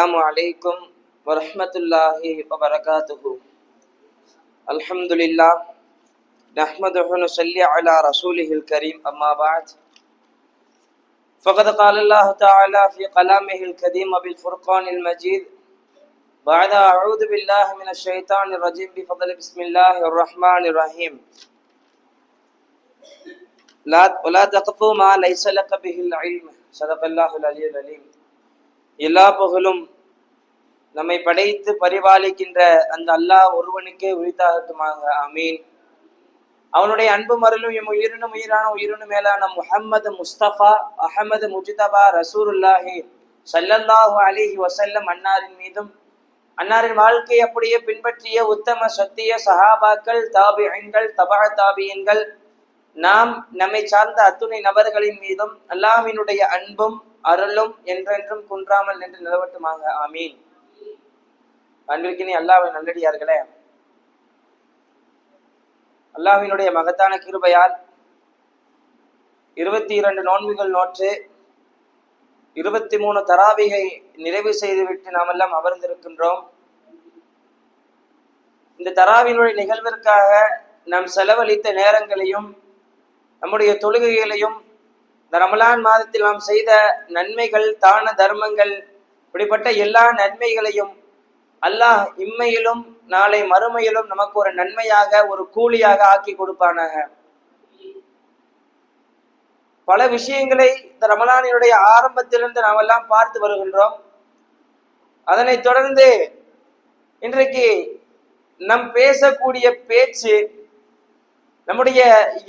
السلام عليكم ورحمة الله وبركاته. الحمد لله نحمده ونصلي على رسوله الكريم، أما بعد فقد قال الله تعالى في كلامه الكريم وبالفرقان المجيد بعد أعوذ بالله من الشيطان الرجيم بفضل بسم الله الرحمن الرحيم ولا تقف ما ليس لك به العلم صدق الله العلي العليم. எல்லா புகழும் நம்மை படைத்து பரிபாலிக்கின்ற அந்த அல்லாஹ் ஒருவனுக்கே உரித்தாகட்டுமாக, ஆமீன். அவனுடைய அன்பு மருளும் எம் உயிரினும் உயிரினும் மேலான முஹம்மது முஸ்தபா அஹமது முஜ்தபா ரசூலுல்லாஹி ஸல்லல்லாஹு அலைஹி வஸல்லம் அன்னாரின் மீதும், அன்னாரின் வாழ்க்கை அப்படியே பின்பற்றிய உத்தம சத்திய சஹாபாக்கள், தாபிஈன்கள், தபஅ தாபிஈன்கள், நாம் நம்மை சார்ந்த அத்துணை நபர்களின் மீதும் அல்லாஹ்வினுடைய அன்பும் அருளும் என்றென்றும் குன்றாமல் நின்று நிலவட்டுமாக, ஆமீன். அன்பிற்கினி அல்லாஹ்வின் நல்லடியார்களே, அல்லாஹ்வினுடைய மகத்தான கிருபையால் 22 நோன்புகள் நோற்று 23 தராவிகை நிறைவு செய்துவிட்டு நாம் எல்லாம் அமர்ந்திருக்கின்றோம். இந்த தராவினுடைய நிகழ்விற்காக நாம் செலவழித்த நேரங்களையும் நம்முடைய தொழுகைகளையும் இந்த ரமலான் மாதத்தில் நாம் செய்த நன்மைகள், தான தர்மங்கள், இப்படிப்பட்ட எல்லா நன்மைகளையும் அல்லாஹ் இம்மையிலும் நாளை மறுமையிலும் நமக்கு ஒரு நன்மையாக, ஒரு கூலியாக ஆக்கி கொடுப்பானாக. பல விஷயங்களை இந்த ரமலானினுடைய ஆரம்பத்திலிருந்து நாம் எல்லாம் பார்த்து வருகின்றோம். அதனைத் தொடர்ந்து இன்றைக்கு நம் பேசக்கூடிய பேச்சு நம்முடைய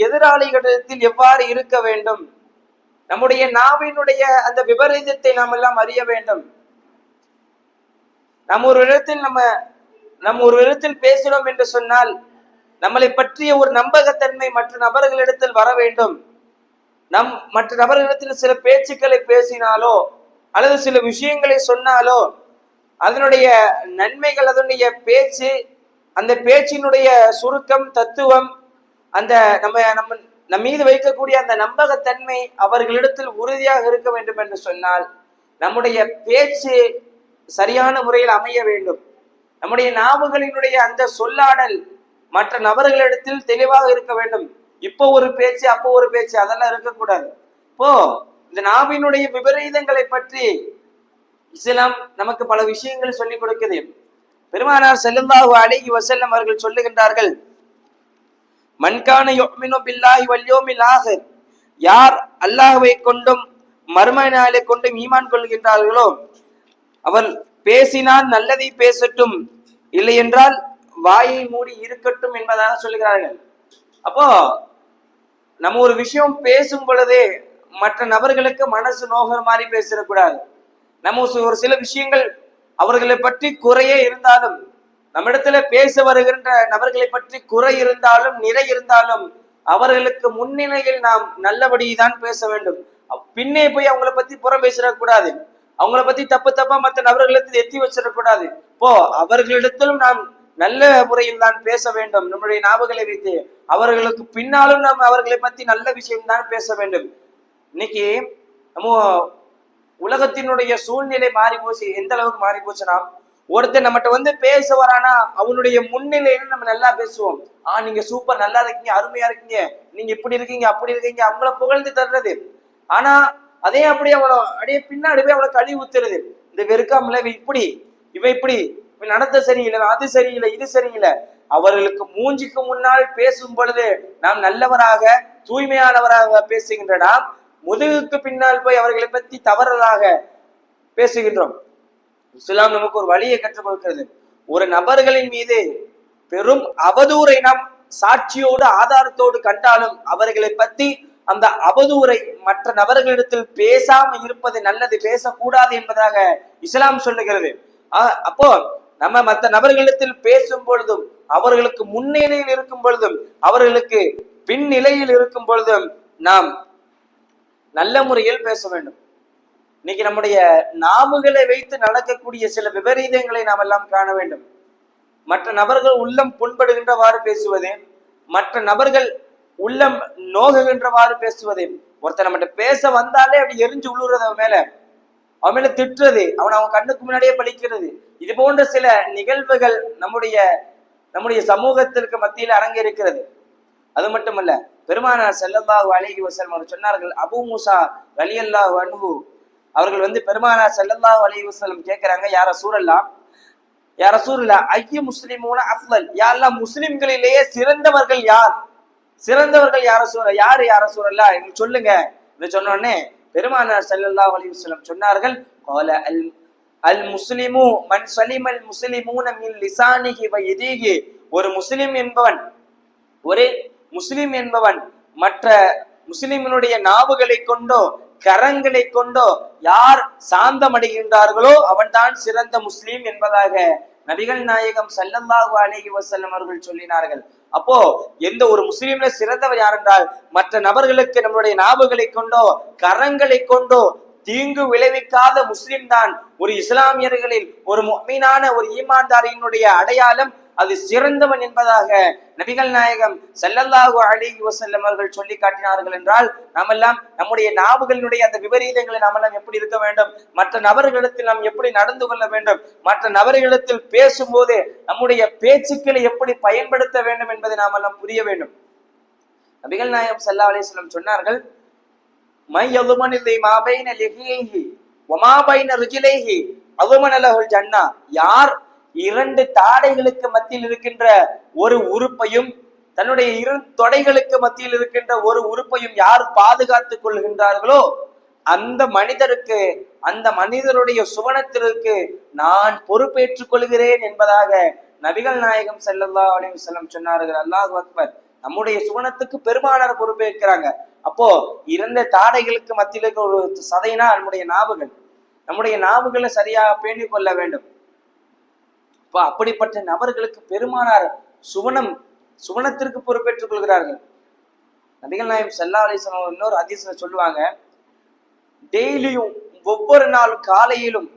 எதிராளிகளிடத்தில் எவ்வாறு இருக்க வேண்டும், நம்முடைய நாவினுடைய அந்த விபரீதத்தை நாம் எல்லாம் அறிய வேண்டும். நம்ம ஒரு இடத்தில் பேசினோம் என்று சொன்னால் நம்மளை பற்றிய ஒரு நம்பகத்தன்மை மற்ற நபர்களிடத்தில் வர வேண்டும். மற்ற நபர்களிடத்தில் சில பேச்சுக்களை பேசினாலோ அல்லது சில விஷயங்களை சொன்னாலோ அதனுடைய நன்மைகள், அதனுடைய பேச்சு, அந்த பேச்சினுடைய சுருக்கம், தத்துவம், அந்த நம்ம மீது வைக்கக்கூடிய அந்த நம்பகத்தன்மை அவர்களிடத்தில் உறுதியாக இருக்க வேண்டும் என்று சொன்னால் நம்முடைய பேச்சு சரியான முறையில் அமைய வேண்டும். நம்முடைய நாவுகளினுடைய அந்த சொல்லாடல் மற்ற நபர்களிடத்தில் தெளிவாக இருக்க வேண்டும். இப்போ ஒரு பேச்சு, அப்போ ஒரு பேச்சு, அதெல்லாம் இருக்கக்கூடாது. இப்போ இந்த நாவினுடைய விபரீதங்களை பற்றி இஸ்லாம் நமக்கு பல விஷயங்கள் சொல்லிக் கொடுக்குது. பெருமானார் ஸல்லல்லாஹு அலைஹி வஸல்லம் அவர்கள் சொல்லுகின்றார்கள், மன்கான யுமினு பில்லாஹி வல் யௌமில் ஆகிர், யார் அல்லாஹ்வை கொண்டும் மறுமை நாளை கொண்டும் ஈமான் கொள்கின்றார்களோ அவர் பேசினால் நல்லதை பேசட்டும், இல்லை என்றால் வாயை மூடி இருக்கட்டும் என்பதாக சொல்லுகிறார்கள். அப்போ நம்ம ஒரு விஷயம் பேசும் பொழுதே மற்ற நபர்களுக்கு மனசு நோகிற மாதிரி பேசிடக்கூடாது. நம்ம ஒரு சில விஷயங்கள் அவர்களை பற்றி குறையே இருந்தாலும், நம்மிடத்துல பேச வருகின்ற நபர்களை பற்றி குறை இருந்தாலும் நிறை இருந்தாலும் அவர்களுக்கு முன்னிலையில் நாம் நல்லபடிதான் பேச வேண்டும். பின்னே போய் அவங்கள பத்தி புறம் பேசிடக்கூடாது, அவங்கள பத்தி தப்பா மற்ற நபர்களிடத்தில் எத்தி வச்சிடக்கூடாது. இப்போ அவர்களிடத்திலும் நாம் நல்ல முறையில் தான் பேச வேண்டும். நம்முடைய நாவுகளை வைத்து அவர்களுக்கு பின்னாலும் நாம் அவர்களை பத்தி நல்ல விஷயம் தான் பேச வேண்டும். இன்னைக்கு நம்ம உலகத்தினுடைய சூழ்நிலை மாறி போச்சு. எந்த அளவுக்கு மாறி போச்சுன்னா, ஒருத்தர் நம்மகிட்ட பேச வரானா அவனுடைய முன்னிலையில நம்ம நல்லா பேசுவோம். நீங்க சூப்பர், நல்லா இருக்கீங்க, அருமையா இருக்கீங்க, நீங்க இப்படி இருக்கீங்க, அப்படி இருக்கீங்க, அவங்கள புகழ்ந்து தர்றது. ஆனா அதே அப்படியே பின்னாடி போய் அவளை கழுவி ஊத்துறது. இந்த வெறுக்காமல இவ இப்படி நடத்த சரியில்லை, அது சரியில்லை, இது சரியில்லை. அவர்களுக்கு மூஞ்சிக்கு முன்னால் பேசும் பொழுது நாம் நல்லவராக தூய்மையானவராக பேசுகின்ற நாம் முதுகுக்கு பின்னால் போய் அவர்களை பற்றி தவறலாக பேசுகின்றோம். இஸ்லாம் நமக்கு ஒரு வழியை கற்றுக் கொடுக்கிறது. ஒரு நபர்களின் மீது பெரும் அவதூறை நாம் சாட்சியோடு ஆதாரத்தோடு கண்டாலும் அவர்களை பற்றி அந்த அவதூறை மற்ற நபர்களிடத்தில் பேசாம இருப்பது நல்லது, பேசக்கூடாது என்பதாக இஸ்லாம் சொல்லுகிறது. அப்போ நம்ம மற்ற நபர்களிடத்தில் பேசும் பொழுதும், அவர்களுக்கு முன்னிலையில் இருக்கும் பொழுதும், அவர்களுக்கு பின் நிலையில் இருக்கும் பொழுதும் நாம் நல்ல முறையில் பேச வேண்டும். இன்னைக்கு நம்முடைய நாவுகளை வைத்து நடக்கக்கூடிய சில விபரீதங்களை நாம் எல்லாம் காண வேண்டும். மற்ற நபர்கள் உள்ளம் புண்படுகின்றவாறு பேசுவது, மற்ற நபர்கள் உள்ளம் நோகுகின்றவாறு பேசுவது. ஒருத்தர் நம்மகிட்ட பேச வந்தாலே அப்படி எரிஞ்சு விழுறத மேல அவன் மேல திட்டுறது, அவன் கண்ணுக்கு முன்னாடியே பழிக்கிறது, இது போன்ற சில நிகழ்வுகள் நம்முடைய சமூகத்திற்கு மத்தியில் அரங்க இருக்கிறது. அது மட்டுமல்ல, பெருமானார் ஸல்லல்லாஹு அலைஹி வஸல்லம் அவர்கள் சொன்னார்கள், அபூ மூஸா ரலியல்லாஹு அன்ஹு அவர்கள் பெருமானார் ஸல்லல்லாஹு அலைஹி வஸல்லம் கேட்கிறாங்க, யா ரசூலுல்லாஹ் ஐய முஸ்லிமூன அஃலல், யா அல்லாஹ் முஸ்லிம்களிலேயே சிறந்தவர்கள் யார்? சிறந்தவர்கள் யார் யா ரசூலல்லாஹ் எனக்கு சொல்லுங்க. இதை சொன்ன உடனே பெருமானார் ஸல்லல்லாஹு அலைஹி வஸல்லம் சொன்னார்கள், قال المسلم من سلم المسلمون من لسانه ويده. ஒரு முஸ்லிம் என்பவன் மற்ற முஸ்லிமினுடைய நாவுகளை கொண்டோ கரங்களை கொண்டோ யார் சாந்தம் அடைகின்றார்களோ அவன்தான் சிறந்த முஸ்லிம் என்பதாக நபிகள் நாயகம் ஸல்லல்லாஹு அலைஹி வஸல்லம் அவர்கள் சொல்லினார்கள். அப்போ எந்த ஒரு முஸ்லிம்ல சிறந்தவர் யார் என்றால், மற்ற நபர்களுக்கு நம்மளுடைய நாவுகளை கொண்டோ கரங்களை கொண்டோ தீங்கு விளைவிக்காத முஸ்லிம் தான் ஒரு இஸ்லாமியர்களில் ஒரு முஃமினான ஒரு ஈமான்தாரியினுடைய அடையாளம். அது சிறந்தவன் என்பதாக நபிகள் நாயகம் ஸல்லல்லாஹு அலைஹி வஸல்லம் அவர்கள் சொல்லி காட்டினார்கள். என்றால் நாமெல்லாம் நம்முடைய நாவுகளினுடைய அந்த விபரீதங்களை நாமெல்லாம் எப்படி இருக்க வேண்டும், மற்ற நபர்களிடத்தில் நாம் எப்படி நடந்து கொள்ள வேண்டும், மற்ற நபர்களிடத்தில் பேசும்போது நம்முடைய பேச்சுக்களை எப்படி பயன்படுத்த வேண்டும் என்பதை நாமெல்லாம் புரிய வேண்டும். நபிகள் நாயகம் ஸல்லல்லாஹு அலைஹி வஸல்லம் சொன்னார்கள், மை யதுமனில் மா பைன லிஹியஹி வ மா பைன ரிஜ்லைஹி அதுமன லஹுல் ஜன்னா. யார் இரண்டு தாடைகளுக்கு மத்தியில் இருக்கின்ற ஒரு உறுப்பையும் தன்னுடைய இரு தொடைகளுக்கு மத்தியில் இருக்கின்ற ஒரு உறுப்பையும் யார் பாதுகாத்துக் கொள்கின்றார்களோ அந்த மனிதருடைய சுவனத்திற்கு நான் பொறுப்பேற்றுக் கொள்கிறேன் என்பதாக நபிகள் நாயகம் ஸல்லல்லாஹு அலைஹி வஸல்லம் சொன்னார்கள். அல்லாஹு அக்பர். நம்முடைய சுவனத்துக்கு பெருமானார் பொறுப்பேற்கிறாங்க. அப்போ இரண்டு தாடைகளுக்கு மத்தியில் இருக்கிற ஒரு சதைனா நம்முடைய நாவுகளை சரியாக பேணிக் கொள்ள வேண்டும். அப்படிப்பட்ட நபர்களுக்கு பெருமானார் சுவனத்திற்கு பொறுப்பேற்றுக் கொள்கிறார்கள். நபிகள் நாயகம் ஸல்லல்லாஹு அலைஹி வஸல்லம் இன்னொரு ஹதீஸ்ல சொல்லுவாங்க, டெய்லியும் ஒவ்வொரு நாள் காலையிலும்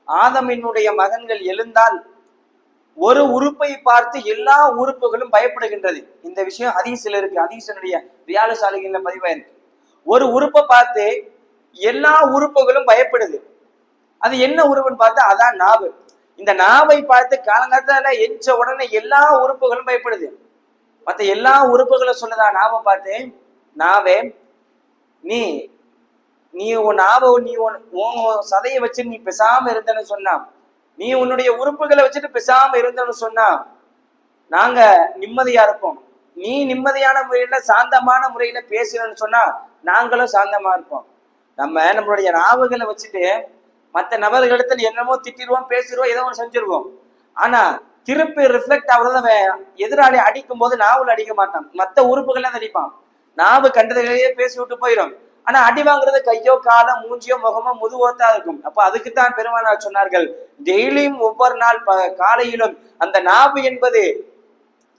ஆதமினுடைய மகன்கள் எழுந்தால் ஒரு உறுப்பை பார்த்து எல்லா உறுப்புகளும் பயப்படுகின்றது. இந்த விஷயம் ஹதீஸ்ல இருக்கு, ஹதீஸனுடைய ரியாலு சாலிஹீன்ல பதிவா இருக்கு. ஒரு உறுப்பை பார்த்து எல்லா உறுப்புகளும் பயப்படுது. அது என்ன உறுப்புன்னு பார்த்தா அதான் நாவு. இந்த நாவை பார்த்து காலங்காத்தால எஞ்ச உடனே எல்லா உறுப்புகளும் பயப்படுது. மற்ற எல்லா உறுப்புகளும் சொல்லுதா நாவை பார்த்து, நாவே நீ உன் நாவை உன் சதையை வச்சு நீ பேசாம இருந்தன்னு சொன்னா, நீ உன்னுடைய உறுப்புகளை வச்சுட்டு பேசாம இருந்தன்னு சொன்னா நாங்க நிம்மதியா இருப்போம். நீ நிம்மதியான முறையில சாந்தமான முறையில பேசுறன்னு சொன்னா நாங்களும் சாந்தமா இருப்போம். நம்மளுடைய நாவுகளை வச்சுட்டு மற்ற நபர்களிடத்தில் என்னமோ திட்டிடுவோம், பேசிடுவோம், ஏதோ ஒன்று செஞ்சிருவோம். ஆனா திருப்பி ரிஃப்ளெக்ட் ஆகுறத எதிராளி அடிக்கும் போது நாவுல அடிக்க மாட்டான், மற்ற உறுப்புகளை அடிப்பான். நாவு கண்டதையே பேசி விட்டு போயிடும். ஆனா அடி வாங்குறது கையோ காலோ மூஞ்சியோ முகமோ முதுவோத்தா இருக்கும். அப்ப அதுக்குத்தான் பெருமானார் சொன்னார்கள், டெய்லியும் ஒவ்வொரு நாள் காலையிலும் அந்த நாவு என்பது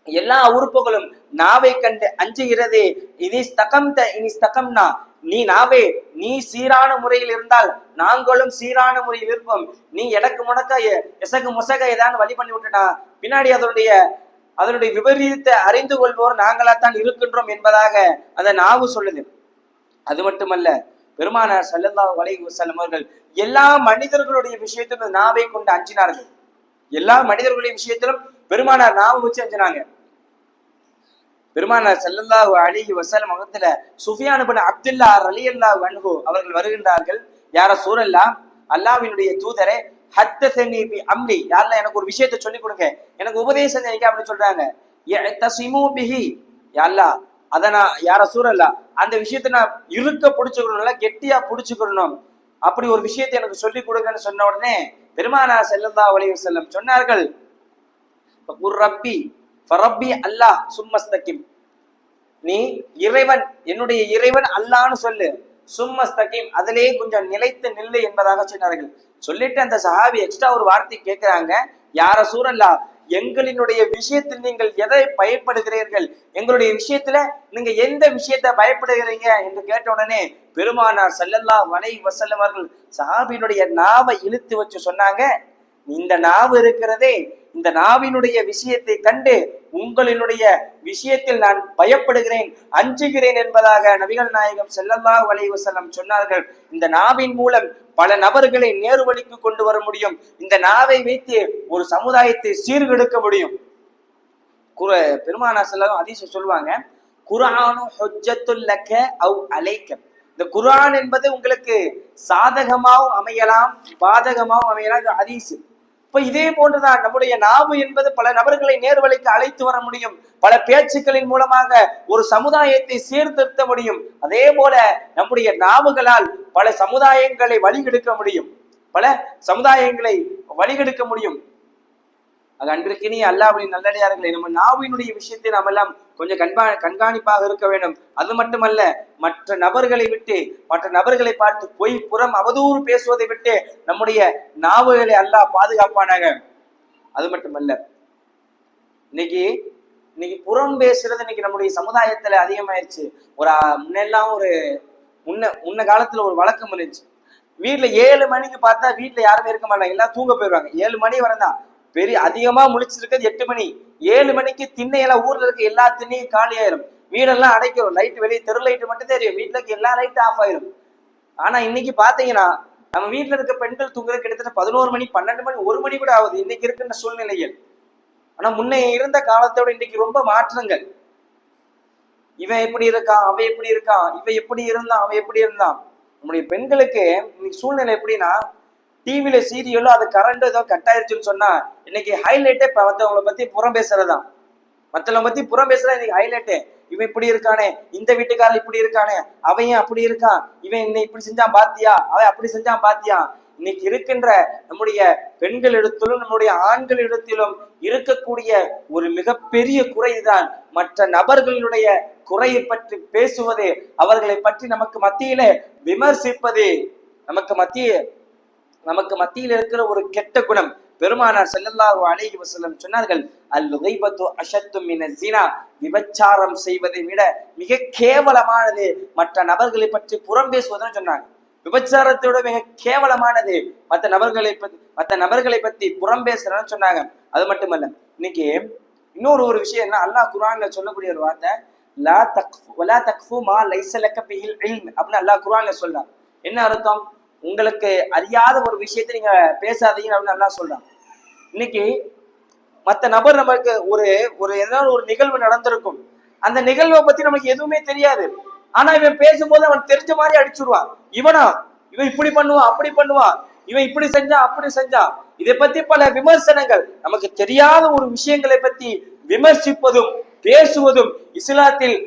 எல்லா உறுப்புகளும் நாவை கண்டு அஞ்சுகிறது. இனி ஸ்தகம்னா, நீ நாவே நீ சீரான முறையில் இருந்தால் நாங்களும் சீரான முறையில் இருப்போம். நீ எடக்கு முடக்க எசகு முசக ஏதாவது வழி பண்ணி விட்டுனா பின்னாடி அதனுடைய விபரீதத்தை அறிந்து கொள்வோர் நாங்களாத்தான் இருக்கின்றோம் என்பதாக அந்த நாவு சொல்லுது. அது மட்டுமல்ல, பெருமானார் ஸல்லல்லாஹு அலைஹி வஸல்லம் அவர்கள் எல்லா மனிதர்களுடைய விஷயத்திலும் நாவை கொண்டு அஞ்சினார்கள். எல்லா மனிதர்களுடைய விஷயத்திலும் பெருமானார் நாவை வச்சு அஞ்சினாங்க. பெருமானார் ஸல்லல்லாஹு அலைஹி வஸல்லம் அவர்களை சுஃபியான் இப்னு அப்துல்லா ரலியல்லாஹு அன்ஹு அவர்கள் வருகின்றார்கள். யா ரசூலல்லாஹ், அல்லாஹ்வினுடைய தூதரே, ஹத்தஸனி பி அம்ரி, யா அல்லாஹ் எனக்கு ஒரு விஷயத்தை சொல்லி கொடுங்க, எனக்கு உபதேசம் செய்யுங்க அப்படி சொல்றாங்க. யதஸிமு பிஹி, யா அல்லாஹ் யா ரசூலல்லாஹ் அந்த விஷயத்தை நான் இருக்க பிடிச்சுக்கணும், கெட்டியா பிடிச்சுக்கணும், அப்படி ஒரு விஷயத்தை எனக்கு சொல்லி கொடுங்கன்னு சொன்ன உடனே பெருமானார் ஸல்லல்லாஹு அலைஹி வஸல்லம் சொன்னார்கள், ரப்பி அல்லாஹ் சும்மஸ்தகிம், நீ இறைவன் என்னுடைய இறைவன் அல்லாஹ்னு சொல்லு, சும்மஸ்தகிம் அதிலே கொஞ்சம் நிலைத்து நில்லு என்பதாக சொன்னார்கள். சொல்லிட்டு அந்த சஹாபி எக்ஸ்ட்ரா ஒரு வார்த்தை கேட்கிறாங்க, யா ரசூலல்லாஹ் எங்களினுடைய விஷயத்தில் நீங்கள் எதை பயப்படுகிறீர்கள், எங்களுடைய விஷயத்துல நீங்க எந்த விஷயத்தை பயப்படுகிறீங்க என்று கேட்ட உடனே பெருமானார் ஸல்லல்லாஹு அலைஹி வஸல்லம் அவர்கள் சஹாபியினுடைய நாவை இழுத்து வச்சு சொன்னாங்க, இந்த நாவு இருக்கிறதே இந்த நாவினுடைய விஷயத்தை கண்டு உங்களினுடைய விஷயத்தில் நான் பயப்படுகிறேன், அஞ்சுகிறேன் என்பதாக நபிகள் நாயகம் ஸல்லல்லாஹு அலைஹி வஸல்லம் சொன்னார்கள். இந்த நாவின் மூலம் பல நபர்களை நேர்வழிக்கு கொண்டு வர முடியும். இந்த நாவை வைத்து ஒரு சமுதாயத்தை சீர்கெடுக்க முடியும். பெருமானா ஸல்லல்லாஹு அலைஹி வஸல்லம் சொல்லுவாங்க, குர்ஆனு ஹுஜ்ஜத்துல் லக அவ் அலைக. இந்த குர்ஆன் என்பது உங்களுக்கு சாதகமாகவும் அமையலாம், பாதகமாகவும் அமையலாம். இது ஹதீஸ். இப்ப இதே போன்றுதான் நம்முடைய நாவு என்பது பல நபர்களை நேர்வழிக்கு அழைத்து வர முடியும். பல பேச்சுக்களின் மூலமாக ஒரு சமுதாயத்தை சீர்திருத்த முடியும். அதே போல நம்முடைய நாவுகளால் பல சமுதாயங்களை வழிகெடுக்க முடியும், பல சமுதாயங்களை வழிகெடுக்க முடியும். அன்றைக்கினி அல்லாஹ்வின் நல்லடியார்களை, நம்ம நாவினுடைய விஷயத்தை நாம் எல்லாம் கொஞ்சம் கண்காணிப்பாக இருக்க வேண்டும். அது மட்டுமல்ல, மற்ற நபர்களை விட்டு, மற்ற நபர்களை பார்த்து பொய் புறம் அவதூறு பேசுவதை விட்டு நம்முடைய நாவுகளை அல்லாஹ் பாதுகாப்பானாக. அது மட்டுமல்ல, இன்னைக்கு புறம் பேசுறது இன்னைக்கு நம்முடைய சமுதாயத்துல அதிகமாயிருச்சு. முன்னெல்லாம் முன்ன காலத்துல ஒரு வழக்கம் இருந்துச்சு. வீட்டுல 7 மணிக்கு பார்த்தா வீட்டுல யாருமே இருக்க மாட்டாங்க, எல்லாம் தூங்க போயிடுவாங்க. 7 மணி வரதான் பெரிய அதிகமா முழிச்சிருக்கிறது 8 மணி. 7 மணிக்கு திண்ணையெல்லாம் ஊர்ல இருக்க எல்லா திண்ணையும் காலி ஆயிரும், வீடெல்லாம் அடைக்கிறோம். லைட் வெளியே தெரு லைட்டு மட்டும் தெரியும், வீட்டுல இருக்க எல்லா லைட்டும் ஆஃப் ஆயிரும். ஆனா இன்னைக்கு பாத்தீங்கன்னா நம்ம வீட்டுல இருக்க பெண்கள் தூங்குறது கிட்டத்தட்ட 11 மணி, 12 மணி, 1 மணி கூட ஆகுது இன்னைக்கு இருக்கின்ற சூழ்நிலையில். ஆனா முன்னே இருந்த காலத்தோட இன்னைக்கு ரொம்ப மாற்றங்கள். இவன் எப்படி இருக்கான், அவ எப்படி இருக்கான், இவ எப்படி இருந்தான், அவ எப்படி இருந்தான். நம்முடைய பெண்களுக்கு இன்னைக்கு சூழ்நிலை எப்படின்னா, டிவியில சீரியலோ அது கரண்ட் ஏதோ கட் ஆயிருச்சுன்னு சொன்னா இன்னைக்கு ஹைலைட்டே மற்றவங்களை பத்தி புறம் பேசுறதுதான். மற்றவங்களை பத்தி புறம் பேசுறதா இன்னைக்கு ஹைலைட்டே. இவன் இப்படி இருக்கானே, இந்த வீட்டுக்காரன் இப்படி இருக்கானே, அவன் அப்படி இருக்கான், இவன் இன்னை இப்படி செஞ்சான் பாத்தியா, அவன் அப்படி செஞ்சான் பாத்தியா. இன்னைக்கு இருக்கின்ற நம்முடைய பெண்கள் இடத்திலும் நம்முடைய ஆண்கள் இடத்திலும் இருக்கக்கூடிய ஒரு மிகப்பெரிய குறைதான் மற்ற நபர்களுடைய குறையை பற்றி பேசுவது, அவர்களை பற்றி நமக்கு மத்தியில விமர்சிப்பது, நமக்கு மத்தியில் இருக்கிற ஒரு கெட்ட குணம். பெருமானார் ஸல்லல்லாஹு அலைஹி வஸல்லம் சொன்னார்கள், அல்-கைபத்து அஷத்து மினஸ் ஸினா. விபச்சாரம் செய்வதை விட மிக கேவலமானது மற்ற நபர்களை பற்றி புறம் பேசுவதுன்னு சொன்னாங்க. விபச்சாரத்தை விட மிக கேவலமானது மற்ற நபர்களை பத்தி புறம் பேசுறன்னு சொன்னாங்க. அது மட்டுமல்ல, இன்னைக்கு இன்னொரு விஷயம் என்ன, அல்லாஹ் குர்ஆன்ல சொல்லக்கூடிய ஒரு வார்த்தை, லா தக்ஃபு வலா தக்ஃபு மா லைஸ லக பிஹில் இல்ம் அப்படின்னு அல்லாஹ் குர்ஆன்ல சொல்றான். என்ன அர்த்தம்? உங்களுக்கு அறியாத ஒரு விஷயத்தை நீங்க பேசாதீங்க அப்படின்னு அல்லாஹ் சொல்றான். இன்னைக்கு மற்ற நபர் நமக்கு ஏதாவது ஒரு நிகழ்வு நடந்திருக்கும், அந்த நிகழ்வை பத்தி நமக்கு எதுவுமே தெரியாது. ஆனா இவன் பேசும்போது அவன் தெரிஞ்ச மாதிரி அடிச்சுடுவான். இவன் இப்படி பண்ணுவான், அப்படி பண்ணுவான், இவன் இப்படி செஞ்சா அப்படி செஞ்சா. இதை பத்தி பல விமர்சனங்கள். நமக்கு தெரியாத ஒரு விஷயங்களை பத்தி விமர்சிப்பதும் பேசுவதும் இஸ்லாத்தில்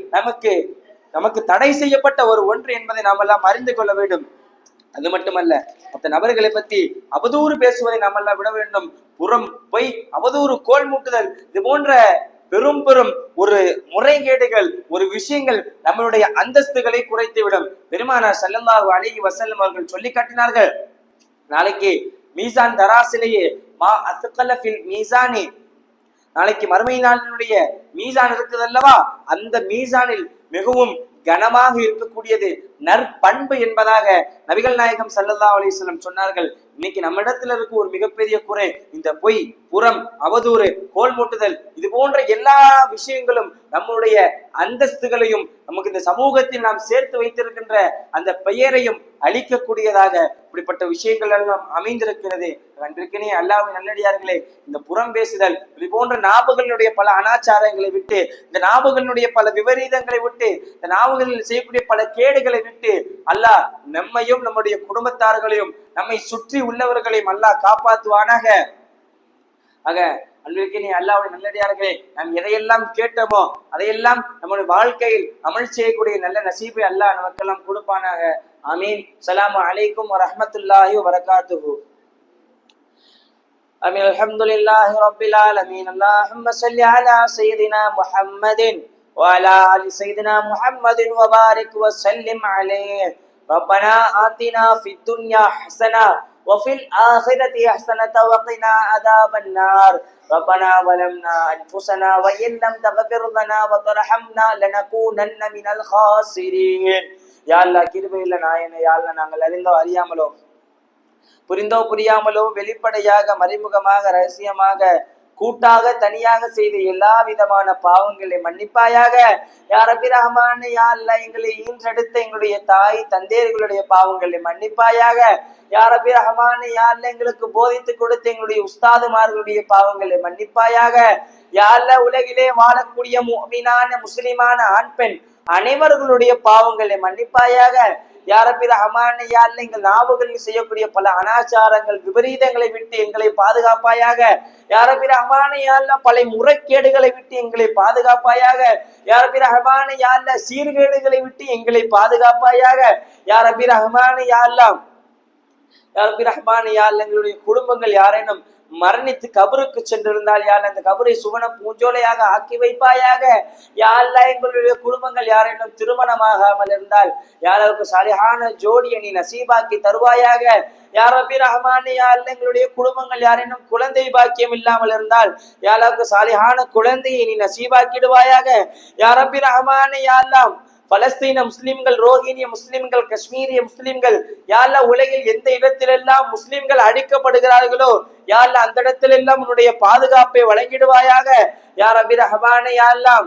நமக்கு தடை செய்யப்பட்ட ஒரு ஒன்று என்பதை நாம் எல்லாம் அறிந்து கொள்ள வேண்டும். அது மட்டுமல்ல, மற்ற நபர்களை பத்தி அவதூறு பேசுவதை நாம் எல்லாம் விட வேண்டும். புறம், பொய், அவதூறு, கோல் மூட்டுதல், இது போன்ற பெரும் ஒரு முறைகேடுகள், ஒரு விஷயங்கள் நம்மளுடைய அந்தஸ்துகளை குறைத்து விடும். பெருமானார் ஸல்லல்லாஹு அலைஹி வஸல்லம் அவர்கள் சொல்லி காட்டினார்கள், நாளைக்கு மீசான் தராசிலேயே மா அத்கல ஃபில் மீசானி, நாளைக்கு மறுமை நாளினுடைய மீசான் இருக்குது அல்லவா, அந்த மீசானில் மிகவும் கனமாக இருக்கக்கூடியது நற்பண்பு என்பதாக நபிகள் நாயகம் ஸல்லல்லாஹு அலைஹி வஸல்லம் சொன்னார்கள். இன்னைக்கு நம்ம இடத்துல இருக்க ஒரு மிகப்பெரிய குறை இந்த பொய், புறம், அவதூறு, கோல் மூட்டுதல், இது போன்ற எல்லா விஷயங்களும் நம்முடைய அந்தஸ்துகளையும் நமக்கு இந்த சமூகத்தில் நாம் சேர்த்து வைத்திருக்கின்ற அந்த பெயரையும் அழிக்கக்கூடியதாக இப்படிப்பட்ட விஷயங்கள் எல்லாம் அமைந்திருக்கிறது. அன்றைக்கனே அல்லாஹ்வின் நல்லடியார்களே, இந்த புறம் பேசுதல், இது போன்ற நாவுகளுடைய பல அனாச்சாரங்களை விட்டு, இந்த நாவுகளுடைய பல விபரீதங்களை விட்டு, இந்த நாவுகளில் செய்யக்கூடிய பல கேடுகளை விட்டு அல்லாஹ் நம்மையும் நம்முடைய குடும்பத்தார்களையும் நம்மை சுற்றி உள்ளவர்களையும் அல்லாஹ் காப்பாற்றுவானாக. அன்பிற்கினே அல்லாஹ்வுடைய நல்லடியார்களே, நாம் எதையெல்லாம் கேட்டோமோ அதையெல்லாம் நம்முடைய வாழ்க்கையில் அமல் செய்யக்கூடிய நல்ல நசீபை அல்லாஹ் நமக்கெல்லாம் கொடுப்பானாக. ஆமீன். ஸலாமு அலைக்கும் வரஹ்மத்துல்லாஹி வபரகாத்துஹு. ஆமீன். அல்ஹம்துலில்லாஹி ரப்பில் ஆலமீன். அல்லாஹும்ம ஸல்லி அலா சய்யிதினா முஹம்மதின் வ அலா ஆலி சய்யிதினா முஹம்மதின் வ பாரிக் வ ஸல்லிம் அலைஹி. ரப்பனா ஆத்தினா ஃபித் துன்யா ஹஸனா وفي الآخرة حسنة وقنا عذاب النار ربنا ظلمنا أنفسنا وإن لم تغفر لنا وترحمنا لنكونن من الخاسرين. யா அல்லாஹ் கிருபையுள்ள நாயனே, யா அல்லாஹ் நாங்கள் அறிந்தோ அறியாமலோ, புரிந்தோ புரியாமலோ, வெளிப்படையாக மறைமுகமாக ரகசியமாக கூட்டாக தனியாக செய்த எல்லா விதமான பாவங்களை மன்னிப்பாயாக. யா ரப்பி ரஹ்மான், யா அல்லாஹ் எங்களை ஈன்றெடுத்த எங்களுடைய தாய் தந்தையர்களுடைய பாவங்களை மன்னிப்பாயாக. யா ரப்பி ரஹ்மான், யா அல்லாஹ் எங்களுக்கு போதித்து கொடுத்த எங்களுடைய உஸ்தாதுமார்களுடைய பாவங்களை மன்னிப்பாயாக. யா அல்லாஹ் உலகிலே வாழக்கூடிய முஃமினான முஸ்லிமான ஆண் பெண் அனைவர்களுடைய பாவங்களை மன்னிப்பாயாக. யா ரப்பி ரஹ்மான், யா அல்லாஹ் எங்கள் நாவுகளில் செய்யக்கூடிய பல அனாச்சாரங்கள் விபரீதங்களை விட்டு எங்களை பாதுகாப்பாயாக. யா ரப்பி ரஹ்மான், யா அல்லாஹ் பல முறைகேடுகளை விட்டு எங்களை பாதுகாப்பாயாக. யா ரப்பி ரஹ்மான், யா அல்லாஹ் சீர்கேடுகளை விட்டு எங்களை பாதுகாப்பாயாக. யா ரப்பி ரஹ்மான், யா அல்லாஹ் எங்களுடைய குடும்பங்கள் யாரேனும் மரணித்து கபருக்கு சென்றிருந்தால் யா அல்லாஹ் அந்த கபரை சுவன பூஞ்சோலையாக ஆக்கி வைப்பாயாக. யா அல்லாஹ் எங்களுடைய குடும்பங்கள் யாரேனும் திருமணமாகாமல் இருந்தால் யா அல்லாஹ்வுக்கு சாலிஹான ஜோடியை நீ நசீபாக்கி தருவாயாக. யா ரப்பி ரஹ்மான், யா அல்லாஹ் எங்களுடைய குடும்பங்கள் யாரேனும் குழந்தை பாக்கியம் இல்லாமல் இருந்தால் யா அல்லாஹ்வுக்கு சாலிஹான குழந்தையை நீ நசீபாக்கிடுவாயாக. யா ரப்பி ரஹ்மான், யா அல்லாஹ் பலஸ்தீன முஸ்லிம்கள், ரோஹிங்கிய முஸ்லிம்கள், காஷ்மீரிய முஸ்லிம்கள் யா அல்லாஹ் உலகில் எந்த இடத்திலெல்லாம் முஸ்லிம்கள் அழிக்கப்படுகிறார்களோ யா அல்லாஹ் அந்த இடத்திலெல்லாம் உன்னுடைய பாதுகாப்பை வழங்கிடுவாயாக. யா ரப்பி ரஹ்மான், யா அல்லாஹ்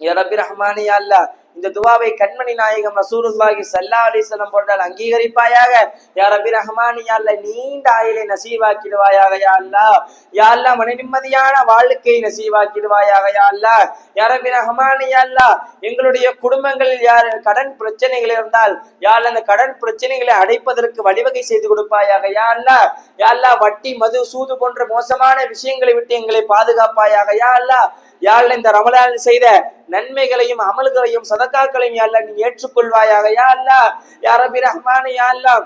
யா ரப்பி ரஹ்மான், யா அல்லாஹ் இந்த துவாவை கண்மணி நாயகம் ரசூலுல்லாஹி ஸல்லல்லாஹு அலைஹி வஸல்லம் போன்றால் அங்கீகரிப்பாயாக. யா ரப்பி ரஹ்மான், யா அல்லாஹ் நீண்ட ஆயுளை நசீவாக்கிடுவாயாக. யா அல்லாஹ் யா அல்லாஹ் மன நிம்மதியான வாழ்க்கையை நசீவாக்கிடுவாயாக. யா அல்லாஹ் யா ரப்பி ரஹ்மான், யா அல்லாஹ் எங்களுடைய குடும்பங்களில் யார் கடன் பிரச்சனைகள் இருந்தால் யா அல்லாஹ் அந்த கடன் பிரச்சனைகளை அடைப்பதற்கு வழிவகை செய்து கொடுப்பாயாக. யா அல்லாஹ் யா அல்லாஹ் வட்டி, மது, சூது போன்ற மோசமான விஷயங்களை விட்டு எங்களை பாதுகாப்பாயாக. யா அல்லாஹ் யா அல்லாஹ் இந்த ரமலான் செய்த நன்மைகளையும் அமல்களையும் சதகாக்களையும் யா அல்லாஹ் நீ ஏற்றுக்கொள்வாயாக. யா அல்லாஹ் யா ரப்பி ரஹ்மான், யா அல்லாஹ்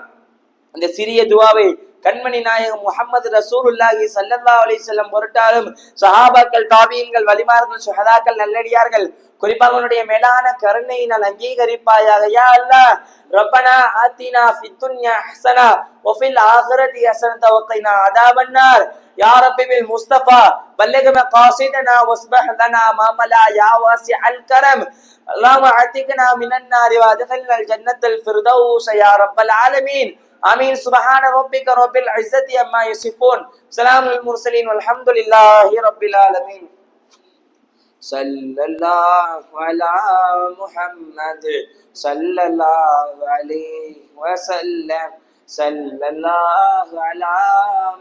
இந்த சிறிய துவாவை கண்மணி நாயகம் முஹம்மது ரசூலுல்லாஹி ஸல்லல்லாஹு அலைஹி வஸல்லம் பொருட்டாலும் சஹாபாக்கள், தாபீன்கள், வலிமார்கள், சுஹதாக்கள், நல்லடியார்கள் குறிப்பாக உன்னுடைய மேலான கருணையினால் அங்கீகரிப்பாயாக. யா அல்லாஹ் ரப்பனா ஆத்தினா ஃபித் துன்யா ஹஸனா வஃபில் ஆகிரதி ஹஸனத வகினா அதாபன் நார். யா ரப்பி பில் முஸ்தஃபா பல்லிக் மகாசிதனா வஸ்பஹ் லனா மா மலா யா வாசிஅல் கரம். அல்லாஹும்ம அத்திக்னா மினன் நாரி வஅத்கில்னல் ஜன்னத்தல் ஃபிர்தௌஸ் யா ரப்பல் ஆலமீன். ஆமீன். சுப்ஹான ரப்பிக ரப்பில் இஸ்ஸத்தி அம்மா யசிஃபூன். ஸலாமுல் முர்ஸலீன் வல்ஹம்துலில்லாஹி ரப்பில் ஆலமீன். ஸல்லல்லாஹு அலா முஹம்மத் ஸல்லல்லாஹு அலைஹி வஸல்லம். ஸல்லல்லாஹு அலா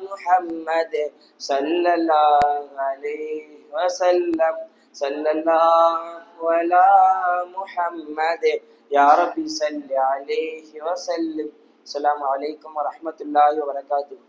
முஹம்மத் ஸல்லல்லாஹு அலைஹி வஸல்லம். ஸல்லல்லாஹு அலா முஹம்மத் யா ரப்பி ஸல்லி அலைஹி வஸல்லம். அஸ்ஸலாமு அலைக்கும் வரஹ்மத்துல்லாஹி வபரகாத்துஹு.